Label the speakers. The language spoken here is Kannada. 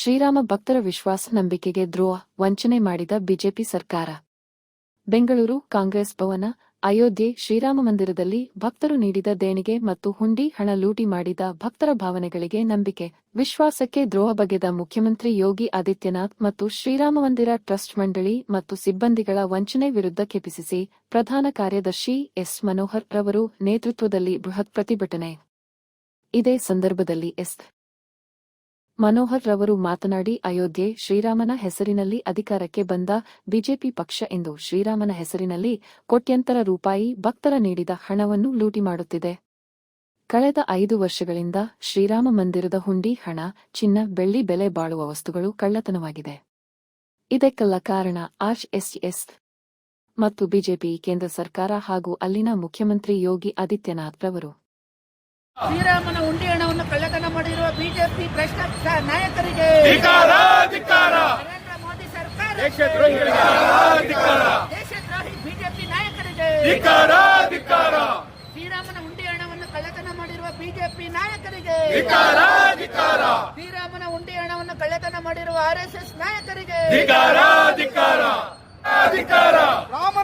Speaker 1: ಶ್ರೀರಾಮ ಭಕ್ತರ ವಿಶ್ವಾಸ ನಂಬಿಕೆಗೆ ದ್ರೋಹ ವಂಚನೆ ಮಾಡಿದ ಬಿಜೆಪಿ ಸರ್ಕಾರ. ಬೆಂಗಳೂರು ಕಾಂಗ್ರೆಸ್ ಭವನ, ಅಯೋಧ್ಯೆ ಶ್ರೀರಾಮ ಮಂದಿರದಲ್ಲಿ ಭಕ್ತರು ನೀಡಿದ ದೇಣಿಗೆ ಮತ್ತು ಹುಂಡಿ ಹಣ ಲೂಟಿ ಮಾಡಿದ ಭಕ್ತರ ಭಾವನೆಗಳಿಗೆ ನಂಬಿಕೆ, ವಿಶ್ವಾಸಕ್ಕೆ ದ್ರೋಹ ಬಗೆದ ಮುಖ್ಯಮಂತ್ರಿ ಯೋಗಿ ಆದಿತ್ಯನಾಥ್ ಮತ್ತು ಶ್ರೀರಾಮ ಮಂದಿರ ಟ್ರಸ್ಟ್ ಮಂಡಳಿ ಮತ್ತು ಸಿಬ್ಬಂದಿಗಳ ವಂಚನೆ ವಿರುದ್ಧ ಕೆಪಿಸಿಸಿ ಪ್ರಧಾನ ಕಾರ್ಯದರ್ಶಿ ಎಸ್. ಮನೋಹರ್ ರವರು ನೇತೃತ್ವದಲ್ಲಿ ಬೃಹತ್ ಪ್ರತಿಭಟನೆ. ಇದೇ ಸಂದರ್ಭದಲ್ಲಿ ಎಸ್. ಮನೋಹರ್ ರವರು ಮಾತನಾಡಿ, ಅಯೋಧ್ಯೆ ಶ್ರೀರಾಮನ ಹೆಸರಿನಲ್ಲಿ ಅಧಿಕಾರಕ್ಕೆ ಬಂದ ಬಿಜೆಪಿ ಪಕ್ಷ ಇಂದು ಶ್ರೀರಾಮನ ಹೆಸರಿನಲ್ಲಿ ಕೋಟ್ಯಂತರ ರೂಪಾಯಿ ಭಕ್ತರ ನೀಡಿದ ಹಣವನ್ನು ಲೂಟಿ ಮಾಡುತ್ತಿದೆ. ಕಳೆದ 5 ವರ್ಷಗಳಿಂದ ಶ್ರೀರಾಮ ಮಂದಿರದ ಹುಂಡಿ ಹಣ, ಚಿನ್ನ, ಬೆಳ್ಳಿ ಬೆಲೆ ಬಾಳುವ ವಸ್ತುಗಳು ಕಳ್ಳತನವಾಗಿದೆ. ಇದಕ್ಕೆಲ್ಲ ಕಾರಣ ಆರ್ಎಸ್ಎಸ್ ಮತ್ತು ಬಿಜೆಪಿ ಕೇಂದ್ರ ಸರ್ಕಾರ ಹಾಗೂ ಅಲ್ಲಿನ ಮುಖ್ಯಮಂತ್ರಿ ಯೋಗಿ ಆದಿತ್ಯನಾಥ್ ರವರು.
Speaker 2: ಶ್ರೀರಾಮನ ಹುಂಡಿ ಹಣವನ್ನು ಕಳ್ಳತನ ಮಾಡಿರುವ ಬಿಜೆಪಿ ಭ್ರಷ್ಟ ನಾಯಕರಿಗೆ ನರೇಂದ್ರ ಮೋದಿ ಸರ್ಕಾರ, ದೇಶದ್ರೋಹಿ ಬಿಜೆಪಿ ನಾಯಕರಿಗೆ, ಶ್ರೀರಾಮನ ಹುಂಡಿ ಹಣವನ್ನು ಕಳ್ಳತನ ಮಾಡಿರುವ ಬಿಜೆಪಿ ನಾಯಕರಿಗೆ, ಶ್ರೀರಾಮನ ಹುಂಡಿ ಹಣವನ್ನು ಕಳ್ಳತನ ಮಾಡಿರುವ ಆರ್ಎಸ್ಎಸ್ ನಾಯಕರಿಗೆ,
Speaker 3: ರಾಮ